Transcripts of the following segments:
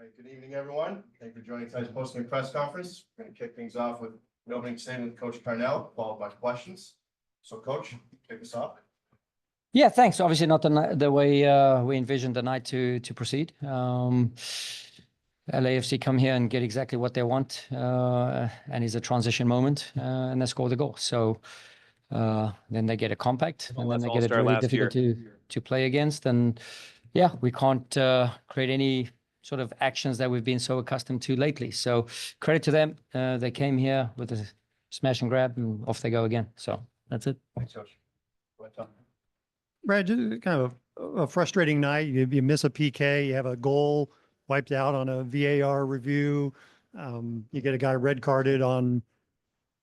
right, good evening, everyone. Thank you for joining tonight's post-game press conference. We're going to kick things off with an opening statement with Coach Carnell, followed by questions. So, Coach, kick us off. Yeah, thanks. Obviously not the way we envisioned the night to proceed. LAFC come here and get exactly what they want, and it's a transition moment, and they score the goal. So then they get a compact, and then they get it really difficult to play against. And yeah, we can't create any sort of actions that we've been so accustomed to lately. So credit to them. They came here with a smash and grab, and off they go again. So that's it. Thanks, Coach. Brad, just kind of a frustrating night. You miss a PK, you have a goal wiped out on a VAR review. You get a guy red carded on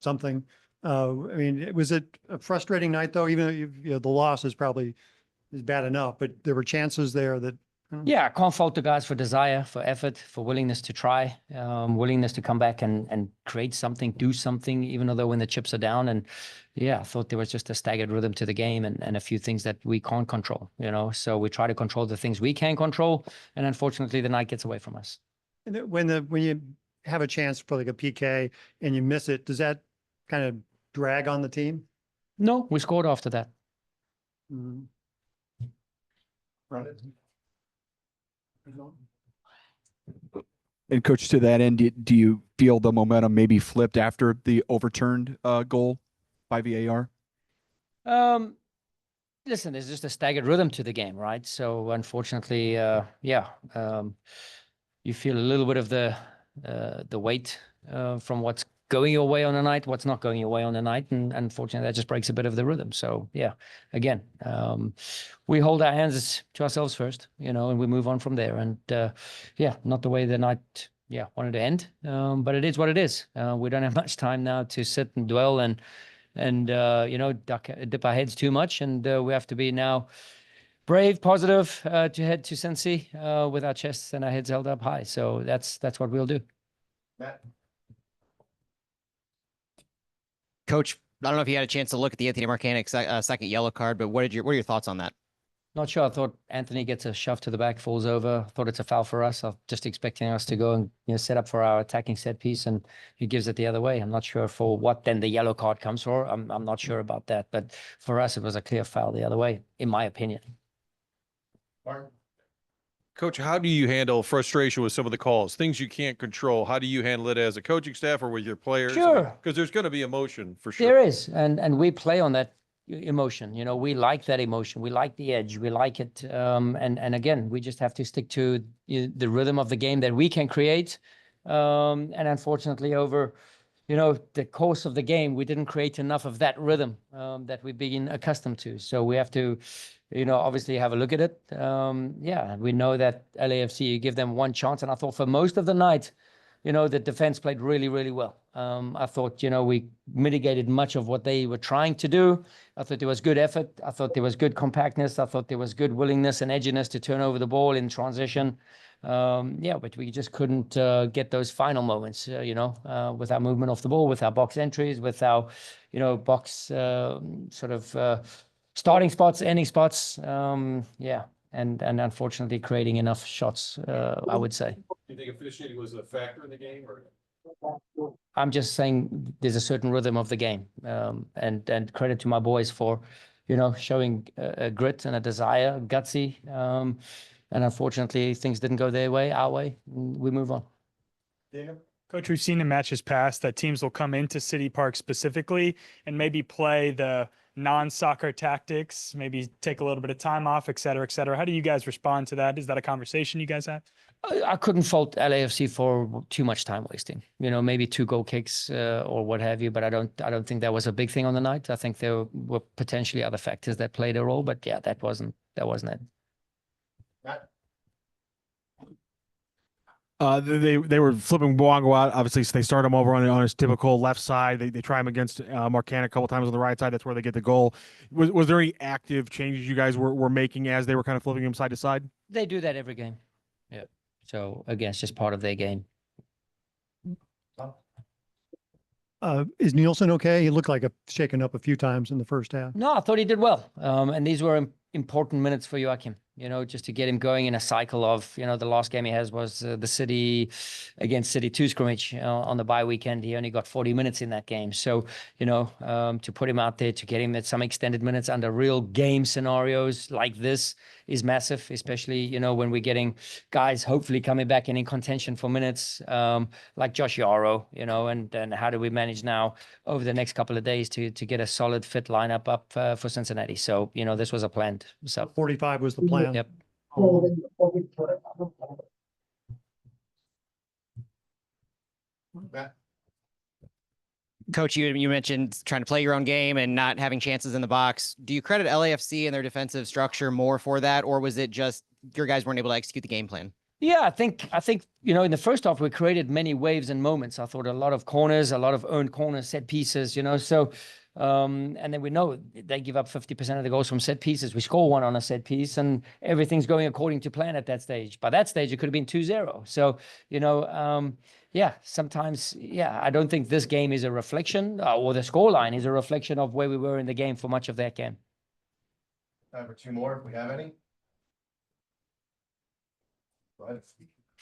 something. I mean, was it a frustrating night though? Even though the loss is bad enough, but there were chances there that. Yeah, I can't fault the guys for desire, for effort, for willingness to try, willingness to come back and create something, do something, even though when the chips are down. And yeah, I thought there was just a staggered rhythm to the game and a few things that we can't control, So we try to control the things we can control. And unfortunately, the night gets away from us. And when you have a chance for like a PK and you miss it, does that kind of drag on the team? No, we scored after that. Mm-hmm. And coach, to that end, do you feel the momentum maybe flipped after the overturned goal by VAR? Listen, there's just a staggered rhythm to the game, right? So unfortunately, you feel a little bit of the weight from what's going your way on the night, what's not going your way on the night, and unfortunately that just breaks a bit of the rhythm. So yeah, again, we hold our hands to ourselves first, and we move on from there. And yeah, not the way the night wanted to end, but it is what it is. We don't have much time now to sit and dwell and dip our heads too much, and we have to be now brave, positive, to head to Cincinnati with our chests and our heads held up high. So that's what we'll do. Matt? Coach, I don't know if you had a chance to look at the Anthony Markanich second yellow card, but what are your thoughts on that? Not sure. I thought Anthony gets a shove to the back, falls over. Thought it's a foul for us. I'm just expecting us to go and set up for our attacking set piece, and he gives it the other way. I'm not sure for what then the yellow card comes for. I'm not sure about that, but for us it was a clear foul the other way, in my opinion. Martin? Coach, how do you handle frustration with some of the calls, things you can't control? How do you handle it as a coaching staff or with your players? Sure. Because there's going to be emotion for sure. There is, and we play on that emotion. We like that emotion. We like the edge. We like it. And again, we just have to stick to the rhythm of the game that we can create. And unfortunately, over the course of the game, we didn't create enough of that rhythm that we've been accustomed to. So we have to, obviously have a look at it. We know that LAFC, you give them one chance. And I thought for most of the night, the defense played really, really well. I thought, we mitigated much of what they were trying to do. I thought there was good effort. I thought there was good compactness. I thought there was good willingness and edginess to turn over the ball in transition. But we just couldn't get those final moments, with our movement off the ball, with our box entries, with our, box starting spots, ending spots. And unfortunately creating enough shots, I would say. Do you think officiating was a factor in the game? Or I'm just saying there's a certain rhythm of the game, and credit to my boys for, showing a grit and a desire, gutsy. And unfortunately, things didn't go their way, our way. We move on. Daniel? Coach, we've seen in matches past that teams will come into CITYPARK specifically and maybe play the non-soccer tactics, maybe take a little bit of time off, et cetera, et cetera. How do you guys respond to that? Is that a conversation you guys have? I couldn't fault LAFC for too much time wasting. Maybe 2 goal kicks or what have you, but I don't think that was a big thing on the night. I think there were potentially other factors that played a role, but yeah, that wasn't it. Matt? They were flipping Bwango out. Obviously, so they start him over on his typical left side. They try him against Markanich a couple times on the right side. That's where they get the goal. Was there any active changes you guys were making as they were kind of flipping him side to side? They do that every game. Yeah. So again, it's just part of their game. Is Nielsen okay? He looked like shaken up a few times in the first half. No, I thought he did well. And these were important minutes for Joachim, just to get him going in a cycle of, the last game he has was the City against City 2 scrimmage on the bye weekend. He only got 40 minutes in that game. So, to put him out there, to get him at some extended minutes under real game scenarios like this is massive, especially, when we're getting guys hopefully coming back and in contention for minutes, like Josh Yarrow, and how do we manage now over the next couple of days to get a solid fit lineup up for Cincinnati. So, this was a planned. So 45 was the plan. Yep. Matt? Coach, you mentioned trying to play your own game and not having chances in the box. Do you credit LAFC and their defensive structure more for that, or was it just your guys weren't able to execute the game plan? Yeah, I think, in the first half, we created many waves and moments. I thought a lot of corners, a lot of earned corners, set pieces, so, and then we know they give up 50% of the goals from set pieces. We score one on a set piece and everything's going according to plan at that stage. By that stage, it could have been 2-0. So, yeah, sometimes, I don't think this game is a reflection or the scoreline is a reflection of where we were in the game for much of that game. Time for 2 more if we have any. Go ahead.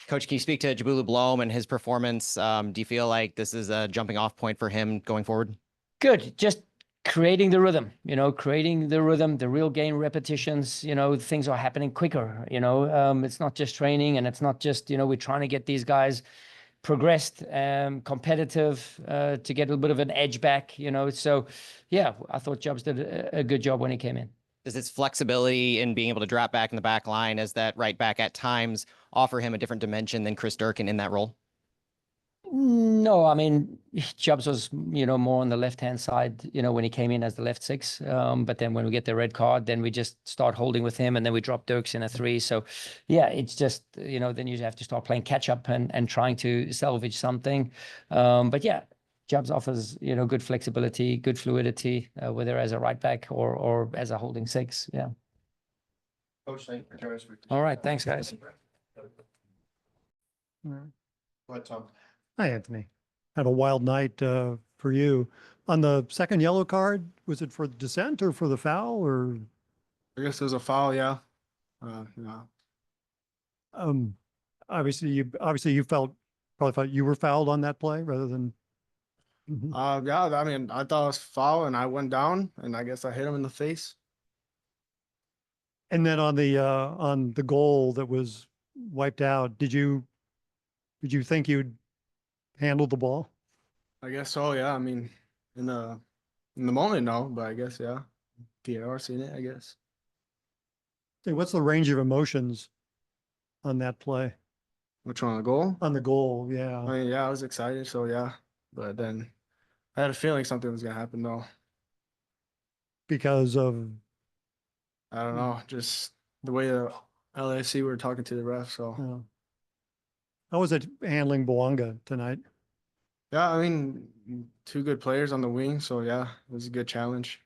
Coach, can you speak to Jabulu Blom and his performance? Do you feel like this is a jumping off point for him going forward? Good. Just creating the rhythm, the real game repetitions, things are happening quicker, it's not just training and it's not just, we're trying to get these guys progressed, competitive, to get a little bit of an edge back, so yeah, I thought Jobs did a good job when he came in. Does his flexibility in being able to drop back in the back line as that right back at times offer him a different dimension than Chris Durkin in that role? No, I mean, Jobs was, more on the left-hand side, when he came in as the left 6. But then when we get the red card, then we just start holding with him and then we drop Dirks in a 3. So yeah, it's just, then you have to start playing catch up and trying to salvage something. But yeah, Jobs offers, good flexibility, good fluidity, whether as a right back or as a holding 6. Yeah. Coach, thank you for joining us. All right. Thanks, guys. Go ahead, Tom. Hi, Anthony. Had a wild night for you. On the second yellow card, was it for dissent or for the foul or? I guess it was a foul, yeah. Yeah. Obviously you probably felt you were fouled on that play rather than. Yeah, I mean, I thought it was foul and I went down and I guess I hit him in the face. And then on the goal that was wiped out, did you think you'd handled the ball? I guess so, yeah. I mean, in the moment, no, but I guess, yeah. VAR seen it, I guess. Hey, what's the range of emotions on that play? Which one, the goal? On the goal, yeah. I mean, yeah, I was excited, so yeah. But then I had a feeling something was gonna happen though. Because of, I don't know, just the way the LAFC were talking to the ref, so. how was it handling Bouanga tonight? Yeah, I mean, 2 good players on the wing, so yeah, it was a good challenge.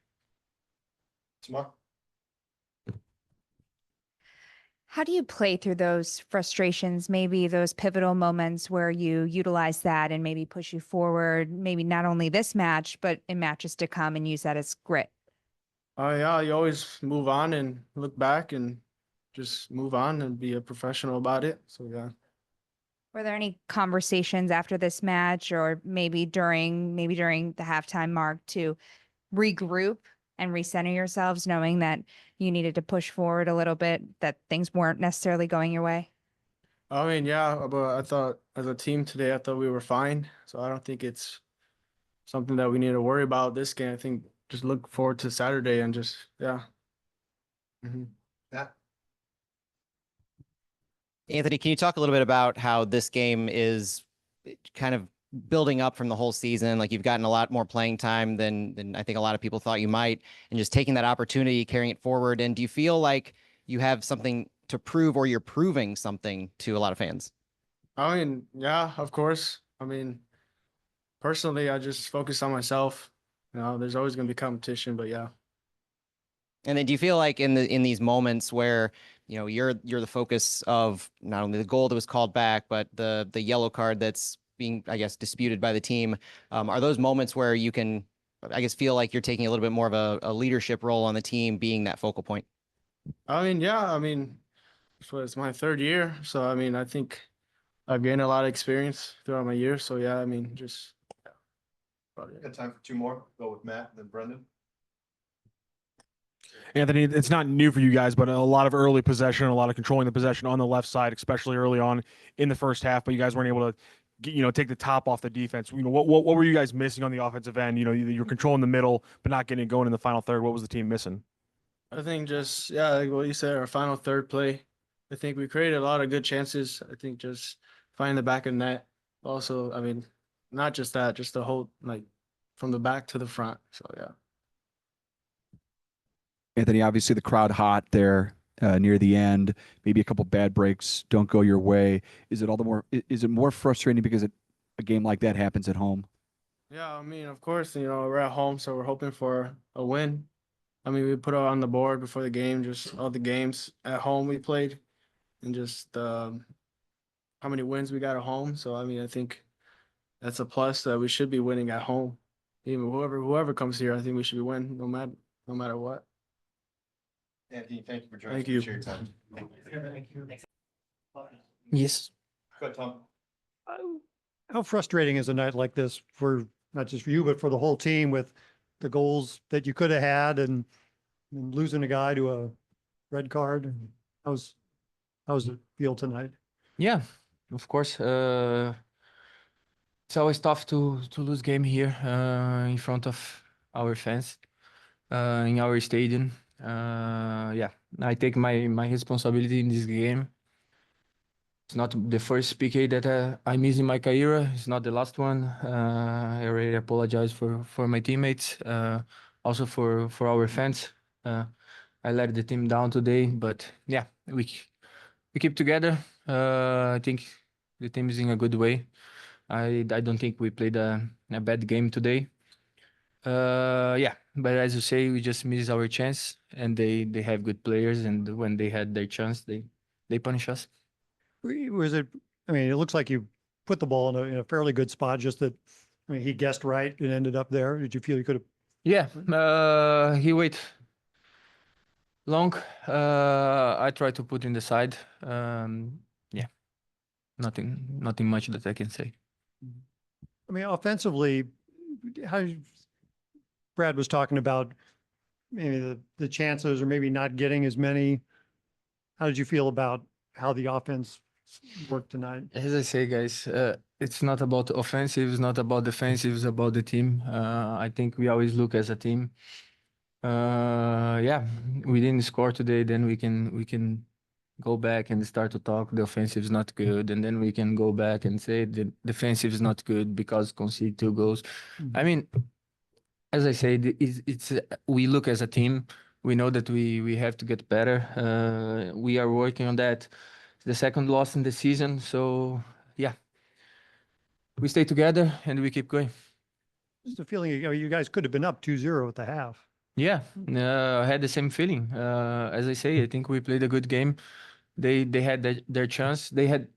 Tomorrow. How do you play through those frustrations, maybe those pivotal moments where you utilize that and maybe push you forward, maybe not only this match, but in matches to come and use that as grit? Yeah, you always move on and look back and just move on and be a professional about it. So yeah. Were there any conversations after this match or maybe during the halftime mark to regroup and recenter yourselves, knowing that you needed to push forward a little bit, that things weren't necessarily going your way? I mean, yeah, but I thought as a team today, I thought we were fine. So I don't think it's something that we need to worry about this game. I think just look forward to Saturday and just, yeah. Yeah. Anthony, can you talk a little bit about how this game is kind of building up from the whole season? Like you've gotten a lot more playing time than I think a lot of people thought you might, and just taking that opportunity, carrying it forward. And do you feel like you have something to prove or you're proving something to a lot of fans? I mean, yeah, of course. I mean, personally, I just focus on myself. There's always going to be competition, but yeah. And then do you feel like in these moments where, you're the focus of not only the goal that was called back, but the yellow card that's being, I guess, disputed by the team, are those moments where you can, I guess, feel like you're taking a little bit more of a leadership role on the team, being that focal point? I mean, yeah, I mean, so it's my third year, so I mean, I think I've gained a lot of experience throughout my year. So yeah, I mean, just yeah, probably it. Got time for two more. Go with Matt, then Brendan. Anthony, it's not new for you guys, but a lot of early possession, a lot of controlling the possession on the left side, especially early on in the first half. But you guys weren't able to, take the top off the defense. What were you guys missing on the offensive end? You're controlling the middle, but not getting it going in the final third. What was the team missing? I think just yeah, like what you said, our final third play. I think we created a lot of good chances. I think just finding the back of net. Also, I mean, not just that, just the whole like from the back to the front. So yeah. Anthony, obviously the crowd hot there near the end. Maybe a couple bad breaks don't go your way. Is it more frustrating because a game like that happens at home? Yeah, I mean, of course, we're at home, so we're hoping for a win. I mean, we put it on the board before the game, just all the games at home we played, and just how many wins we got at home. So I mean, I think that's a plus that we should be winning at home. Even whoever comes here, I think we should be winning no matter what. Anthony, thank you for joining. Thank you. Appreciate your time. Yes. Go ahead, Tom. How frustrating is a night like this for not just for you, but for the whole team with the goals that you could have had and losing a guy to a red card? How's it feel tonight? Yeah, of course. It's always tough to lose game here in front of our fans in our stadium. Yeah, I take my responsibility in this game. It's not the first PK that I miss in my career. It's not the last one. I already apologize for my teammates, also for our fans. I let the team down today, but yeah, we keep together. I think the team is in a good way. I don't think we played a bad game today. Yeah, but as you say, we just missed our chance, and they have good players, and when they had their chance, they punish us. Was it, I mean, it looks like you put the ball in a fairly good spot, just that, I mean, he guessed right and ended up there. Did you feel you could have? Yeah, he wait long. I try to put in the side. Yeah, nothing much that I can say. I mean, offensively, Brad was talking about maybe the chances or maybe not getting as many. How did you feel about how the offense worked tonight? As I say, guys, it's not about offensive, it's not about defensive, it's about the team. I think we always look as a team. Yeah, we didn't score today, then we can go back and start to talk. The offensive is not good, and then we can go back and say the defensive is not good because concede 2 goals. I mean, as I said, it's we look as a team. We know that we have to get better. We are working on that. The second loss in the season, so yeah, we stay together and we keep going. Just a feeling, you guys could have been up 2-0 at the half. Yeah, I had the same feeling. As I say, I think we played a good game. They had their chance. They had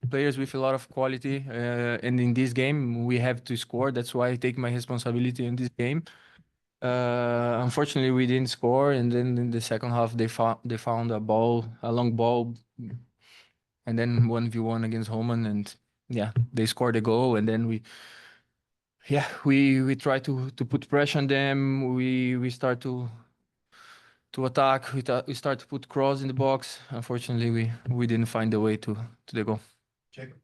players with a lot of quality, and in this game we have to score. That's why I take my responsibility in this game. Unfortunately, we didn't score, and then in the second half they found a long ball, and then 1v1 against Holman, and yeah, they scored a goal, and then we try to put pressure on them. We start to attack. We start to put cross in the box. Unfortunately, we didn't find the way to the goal. Jacob.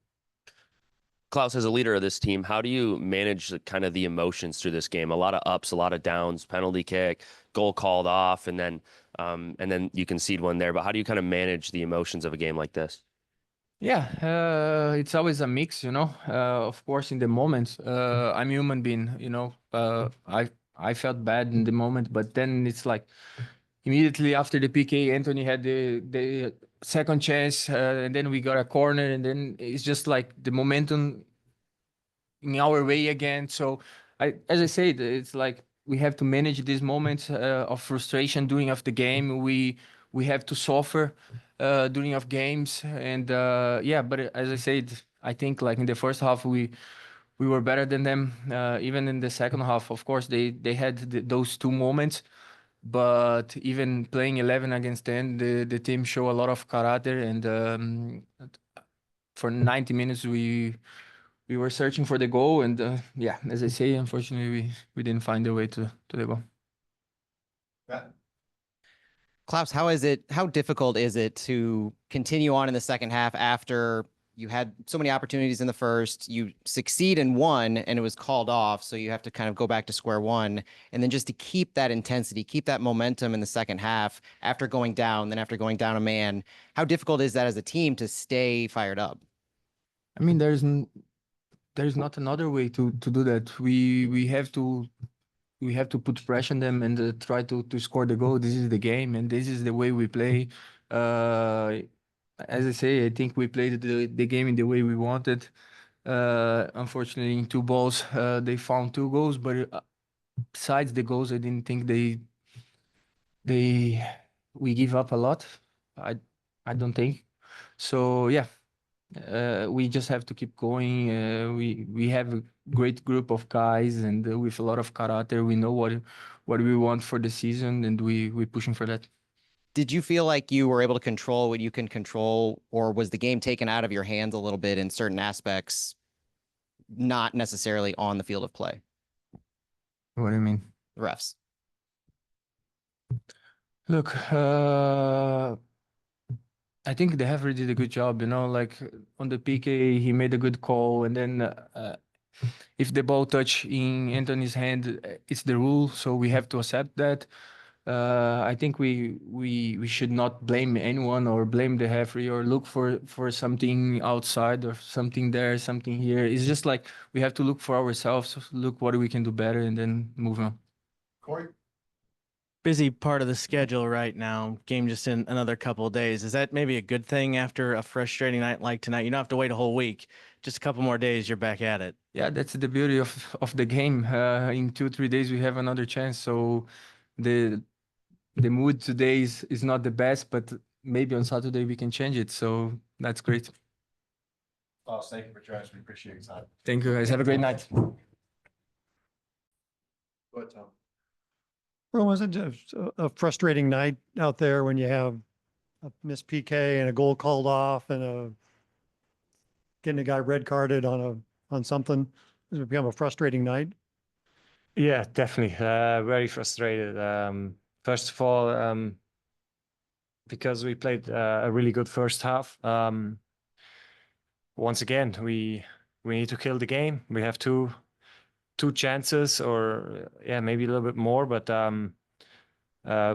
Klauss, as a leader of this team, how do you manage kind of the emotions through this game? A lot of ups, a lot of downs, penalty kick, goal called off, and then you concede one there. But how do you kind of manage the emotions of a game like this? Yeah, it's always a mix, Of course, in the moment, I'm a human being, I felt bad in the moment, but then it's like immediately after the PK, Anthony had the second chance, and then we got a corner, and then it's just like the momentum in our way again. So, as I said, it's like we have to manage these moments of frustration during of the game. We have to suffer during of games, and yeah. But as I said, I think like in the first half we were better than them. Even in the second half, of course, they had those 2 moments. But even playing 11 against 10, the team show a lot of character, and for 90 minutes we were searching for the goal, and yeah, as I say, unfortunately we didn't find the way to the goal. Yeah. Klauss, how difficult is it to continue on in the second half after you had so many opportunities in the first, you succeed in one and it was called off, so you have to kind of go back to square one, and then just to keep that intensity, keep that momentum in the second half after going down, then after going down a man, how difficult is that as a team to stay fired up? I mean, there's not another way to do that. We have to put pressure on them and try to score the goal. This is the game, and this is the way we play. As I say, I think we played the game in the way we wanted. Unfortunately, in 2 balls, they found 2 goals, but besides the goals, I didn't think we give up a lot. I don't think so. Yeah, we just have to keep going. We have a great group of guys, and with a lot of character, we know what we want for the season, and we pushing for that. Did you feel like you were able to control what you can control, or was the game taken out of your hands a little bit in certain aspects, not necessarily on the field of play? What do you mean? The refs. Look, I think the referee did a good job, like on the PK, he made a good call. And then if the ball touch in Anthony's hand, it's the rule, so we have to accept that. I think we should not blame anyone or blame the referee or look for something outside or something there, something here. It's just like we have to look for ourselves, look what we can do better, and then move on. Corey? Busy part of the schedule right now. Game just in another couple of days. Is that maybe a good thing after a frustrating night like tonight? You don't have to wait a whole week. Just a couple more days, you're back at it. Yeah, that's the beauty of the game. In 2-3 days, we have another chance. So the mood today is not the best, but maybe on Saturday we can change it. So that's great. Klauss, thank you for joining us. We appreciate your time. Thank you, guys. Have a great night. Go ahead, Tom. Well, was it just a frustrating night out there when you have a missed PK and a goal called off and getting a guy red carded on something? Does it become a frustrating night? Yeah, definitely. Very frustrated. First of all, because we played a really good first half. Once again, we need to kill the game. We have two chances, or yeah, maybe a little bit more, but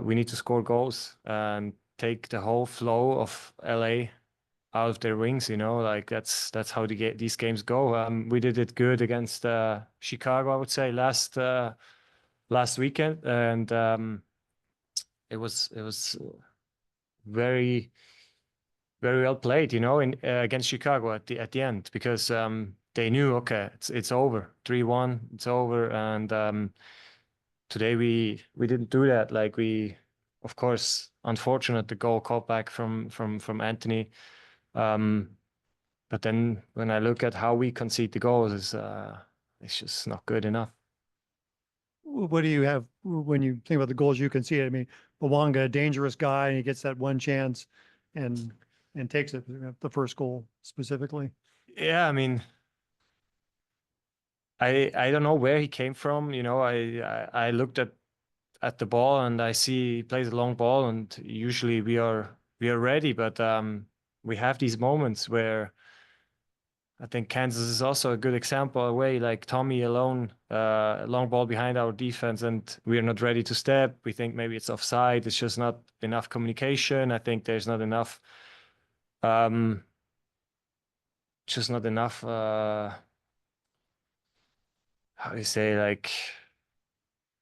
we need to score goals and take the whole flow of LA out of their wings. Like that's how these games go. We did it good against Chicago, I would say, last weekend, and it was very, very well played, against Chicago at the end, because they knew, okay, it's over, 3-1, it's over. And today we didn't do that. Like of course, unfortunate the goal called back from Anthony. But then when I look at how we concede the goals, it's just not good enough. What do you have when you think about the goals you conceded? I mean, Bawanga, a dangerous guy, and he gets that one chance and takes it, the first goal specifically. Yeah, I mean, I don't know where he came from. I looked at the ball and I see he plays a long ball, and usually we are ready, but we have these moments where I think Kansas is also a good example away, like Tommy alone, long ball behind our defense, and we are not ready to step. We think maybe it's offside. It's just not enough communication. I think there's not enough, just not enough, how do you say, like,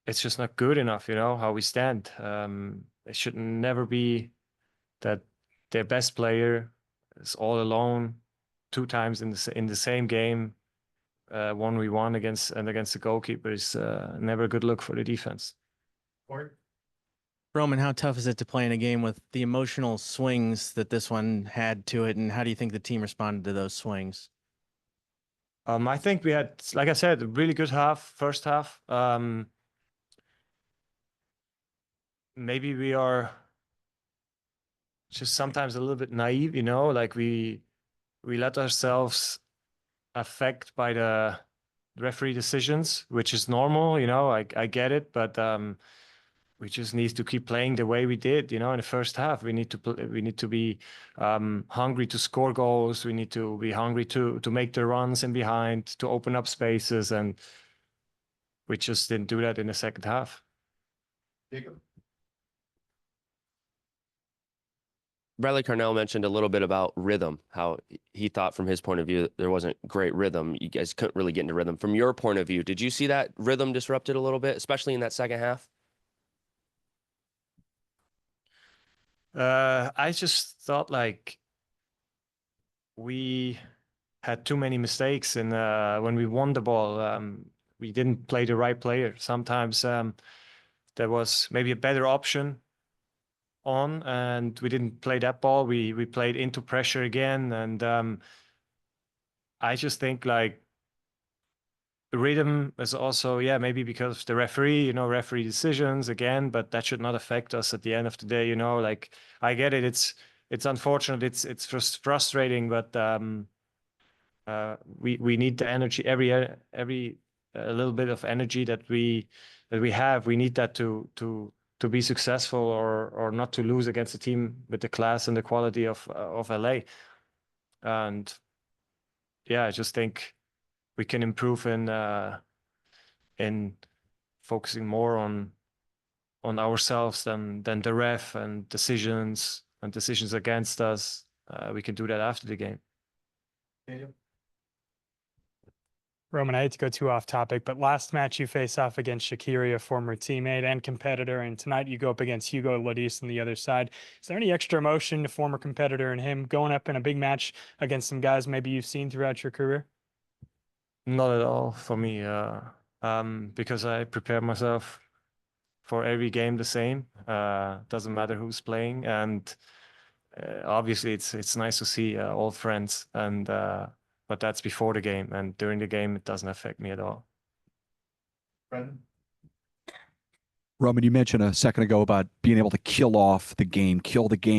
it's just not good enough, how we stand. It should never be that their best player is all alone 2 times in the same game. 1v1 against the goalkeeper is never a good look for the defense. Roman, how tough is it to play in a game with the emotional swings that this one had to it, and how do you think the team responded to those swings? I think we had, like I said, a really good first half. maybe we are just sometimes a little bit naive, you know, like we let ourselves affect by the referee decisions, which is normal, you know, I get it, but we just need to keep playing the way we did, you know, in the first half. We need to be hungry to score goals. We need to be hungry to make the runs in behind, to open up spaces, and we just didn't do that in the second half. Jacob? Bradley Carnell mentioned a little bit about rhythm, how he thought from his point of view there wasn't great rhythm. You guys couldn't really get into rhythm. From your point of view, did you see that rhythm disrupted a little bit, especially in that second half? I just thought like we had too many mistakes, and when we won the ball, we didn't play the right player. Sometimes there was maybe a better option on, and we didn't play that ball. We played into pressure again, and I just think like the rhythm is also, yeah, maybe because of the referee, you know, referee decisions again, but that should not affect us at the end of the day, you know. Like I get it, it's unfortunate, it's frustrating, but we need the energy, every a little bit of energy that we have. We need that to be successful or not to lose against a team with the class and the quality of LA. And yeah, I just think we can improve in focusing more on ourselves than the ref and decisions against us. We can do that after the game. Daniel? Roman, I hate to go too off topic, but last match you face off against Shaqiri, a former teammate and competitor, and tonight you go up against Hugo Lloris on the other side. Is there any extra emotion to former competitor and him going up in a big match against some guys maybe you've seen throughout your career? Not at all for me, because I prepare myself for every game the same. Doesn't matter who's playing, and obviously it's nice to see old friends, and but that's before the game, and during the game it doesn't affect me at all. Brendan? Roman, you mentioned a second ago about being able to kill the game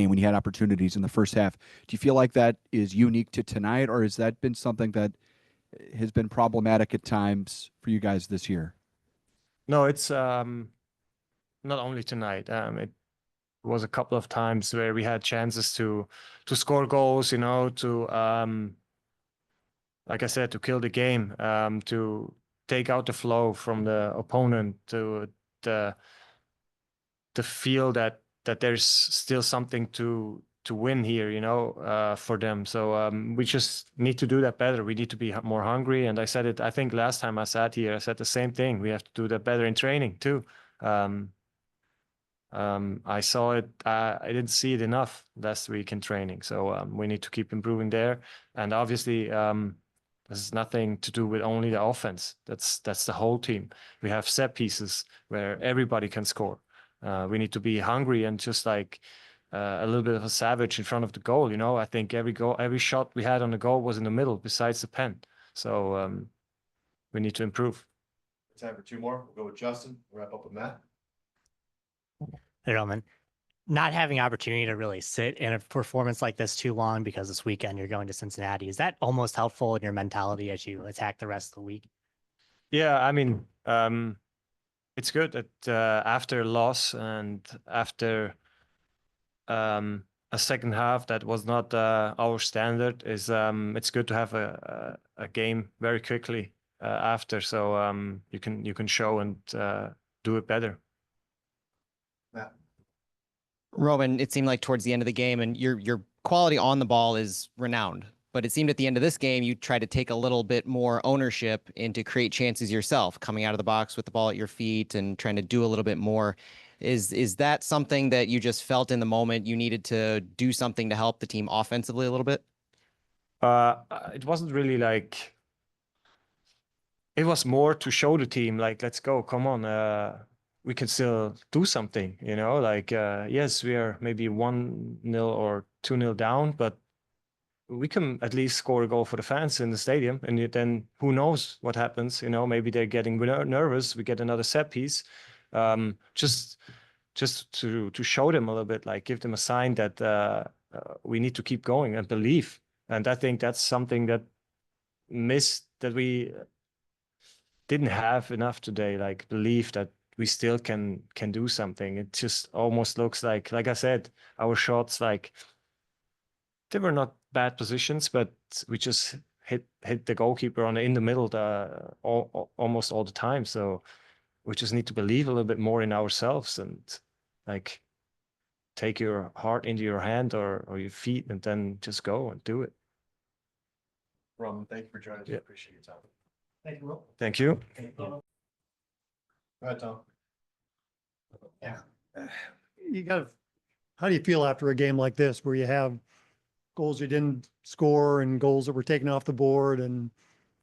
when you had opportunities in the first half. Do you feel like that is unique to tonight, or has that been something that has been problematic at times for you guys this year? No, it's not only tonight. It was a couple of times where we had chances to score goals, you know, to like I said, to kill the game, to take out the flow from the opponent, to feel that there's still something to win here, you know, for them. So we just need to do that better. We need to be more hungry. And I said it, I think last time I sat here, I said the same thing. We have to do that better in training too. I saw it, I didn't see it enough last week in training. So we need to keep improving there. And obviously, this has nothing to do with only the offense. That's the whole team. We have set pieces where everybody can score. We need to be hungry and just like a little bit of a savage in front of the goal. You know, I think every shot we had on the goal was in the middle besides the pen. So we need to improve. Time for two more. We'll go with Justin. We'll wrap up with Matt. Hey, Roman. Not having opportunity to really sit in a performance like this too long because this weekend you're going to Cincinnati, is that almost helpful in your mentality as you attack the rest of the week? Yeah, I mean, it's good that after a loss and after a second half that was not our standard, it's good to have a game very quickly after, so you can show and do it better. Matt? Roman, it seemed like towards the end of the game, and your quality on the ball is renowned, but it seemed at the end of this game, you tried to take a little bit more ownership and to create chances yourself, coming out of the box with the ball at your feet and trying to do a little bit more. Is that something that you just felt in the moment you needed to do something to help the team offensively a little bit? It wasn't really like, it was more to show the team, like, let's go, come on, we can still do something, you know, like, yes, we are maybe 1-0 or 2-0 down, but we can at least score a goal for the fans in the stadium. And then who knows what happens, you know, maybe they're getting nervous. We get another set piece. Just just to show them a little bit, like give them a sign that we need to keep going and believe. And I think that's something that we didn't have enough today, like believe that we still can do something. It just almost looks like I said, our shots, like they were not bad positions, but we just hit the goalkeeper in the middle almost all the time. So we just need to believe a little bit more in ourselves and like take your heart into your hand or your feet and then just go and do it. Roman, thank you for joining us. I appreciate your time. Thank you, Will. Thank you. Go ahead, Tom. Yeah. How do you feel after a game like this where you have goals you didn't score and goals that were taken off the board and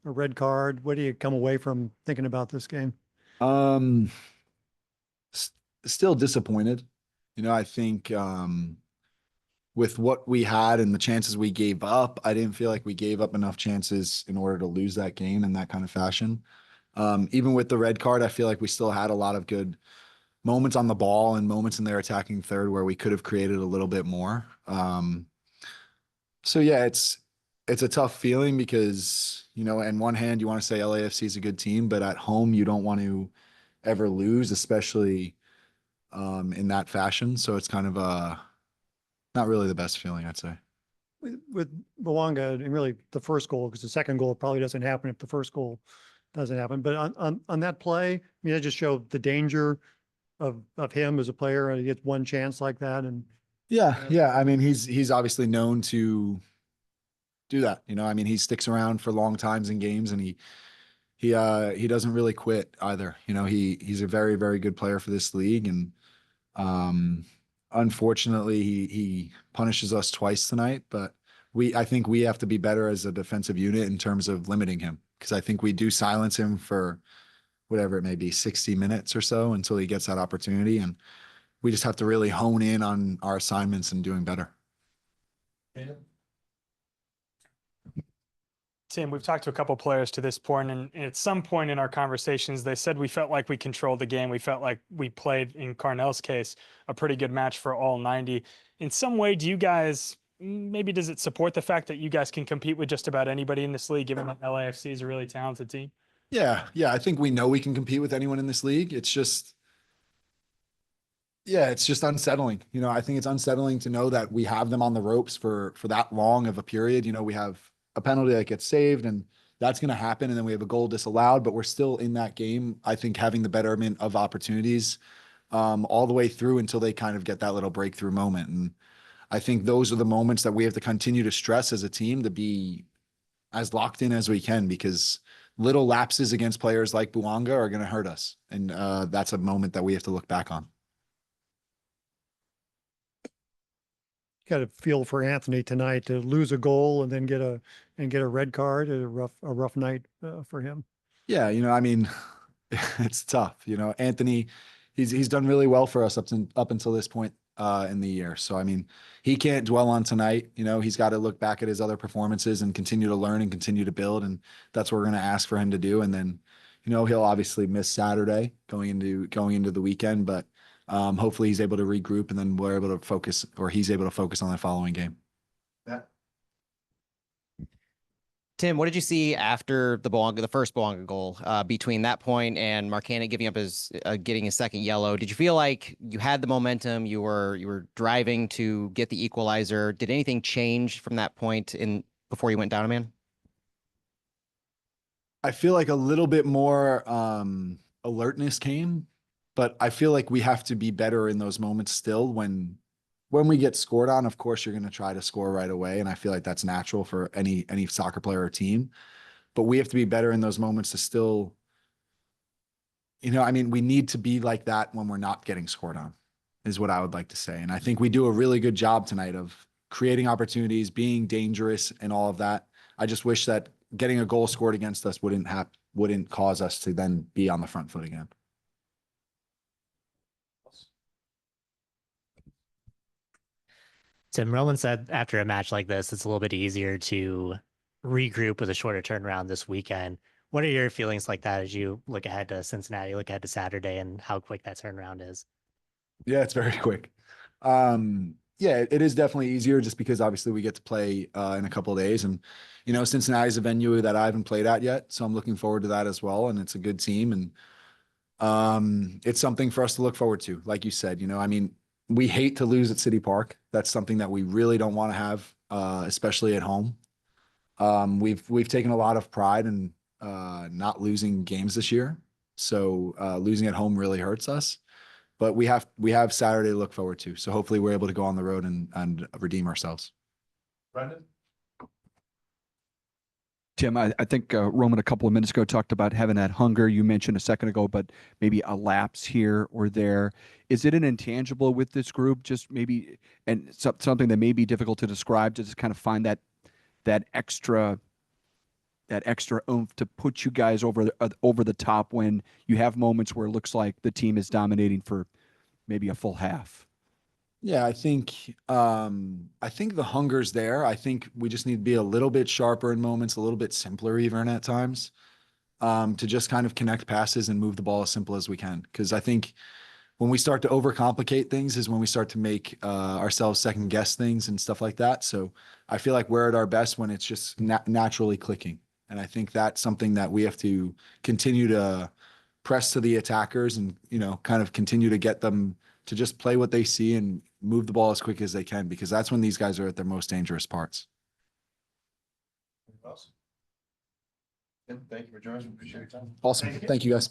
a red card? What do you come away from thinking about this game? Still disappointed. I think with what we had and the chances we gave up, I didn't feel like we gave up enough chances in order to lose that game in that kind of fashion. Even with the red card, I feel like we still had a lot of good moments on the ball and moments in their attacking third where we could have created a little bit more. So yeah, it's a tough feeling because, on one hand, you want to say LAFC is a good team, but at home, you don't want to ever lose, especially in that fashion. So it's kind of not really the best feeling, I'd say. With Bouanga and really the first goal, because the second goal probably doesn't happen if the first goal doesn't happen. But on that play, I just showed the danger of him as a player, and he gets one chance like that. And yeah. He's obviously known to do that. He sticks around for long times in games, and he doesn't really quit either. He's a very, very good player for this league, and unfortunately he punishes us twice tonight. But I think we have to be better as a defensive unit in terms of limiting him, because I think we do silence him for whatever it may be, 60 minutes or so until he gets that opportunity. And we just have to really hone in on our assignments and doing better. Tim, we've talked to a couple players to this point, and at some point in our conversations, they said we felt like we controlled the game. We felt like we played, in Carnell's case, a pretty good match for all 90. In some way, do you guys, maybe does it support the fact that you guys can compete with just about anybody in this league, given that LAFC is a really talented team? Yeah. I think we know we can compete with anyone in this league. It's just unsettling. I think it's unsettling to know that we have them on the ropes for that long of a period. We have a penalty that gets saved, and that's going to happen. And then we have a goal disallowed, but we're still in that game, I think, having the betterment of opportunities all the way through until they kind of get that little breakthrough moment. And I think those are the moments that we have to continue to stress as a team to be as locked in as we can, because little lapses against players like Bouanga are going to hurt us. And that's a moment that we have to look back on. got to feel for Anthony tonight to lose a goal and then get a red card. A rough night for him. Yeah, it's tough. Anthony, he's done really well for us up until this point in the year. So he can't dwell on tonight. He's got to look back at his other performances and continue to learn and continue to build, and that's what we're going to ask for him to do. And then, he'll obviously miss Saturday going into the weekend, but hopefully he's able to regroup, and then we're able to focus, or he's able to focus on the following game. Yeah. Tim, what did you see after the first Bouanga goal, between that point and Markanich giving up getting his second yellow? Did you feel like you had the momentum, you were driving to get the equalizer? Did anything change from that point before you went down a man? I feel like a little bit more alertness came, but I feel like we have to be better in those moments still. When we get scored on, of course, you're going to try to score right away. And I feel like that's natural for any soccer player or team. But we have to be better in those moments to still, we need to be like that when we're not getting scored on, is what I would like to say. And I think we do a really good job tonight of creating opportunities, being dangerous and all of that. I just wish that getting a goal scored against us wouldn't cause us to then be on the front foot again. Tim, Roman said after a match like this, it's a little bit easier to regroup with a shorter turnaround this weekend. What are your feelings like that as you look ahead to Cincinnati, look ahead to Saturday, and how quick that turnaround is? Yeah, it's very quick. Yeah, it is definitely easier just because obviously we get to play in a couple of days, and Cincinnati is a venue that I haven't played at yet, so I'm looking forward to that as well. And it's a good team, and it's something for us to look forward to. Like you said, I mean, we hate to lose at City Park. That's something that we really don't want to have, especially at home. We've taken a lot of pride in not losing games this year, so losing at home really hurts us. But we have Saturday to look forward to. So hopefully we're able to go on the road and redeem ourselves. Brendan? Tim, I think Roman a couple of minutes ago talked about having that hunger you mentioned a second ago, but maybe a lapse here or there. Is it an intangible with this group? Just maybe, and something that may be difficult to describe, to just kind of find that extra oomph to put you guys over the top when you have moments where it looks like the team is dominating for maybe a full half. Yeah, I think the hunger's there. I think we just need to be a little bit sharper in moments, a little bit simpler even at times, to just kind of connect passes and move the ball as simple as we can. Because I think when we start to overcomplicate things is when we start to make ourselves second guess things and stuff like that. So I feel like we're at our best when it's just naturally clicking. And I think that's something that we have to continue to press to the attackers and, kind of continue to get them to just play what they see and move the ball as quick as they can, because that's when these guys are at their most dangerous parts. Anything else? Thank you for joining us. We appreciate your time. Awesome. Thank you, guys.